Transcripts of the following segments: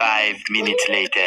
5 minutes later۔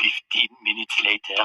15 minutes later۔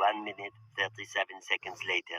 1 minute 37 seconds later۔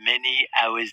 Many hours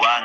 1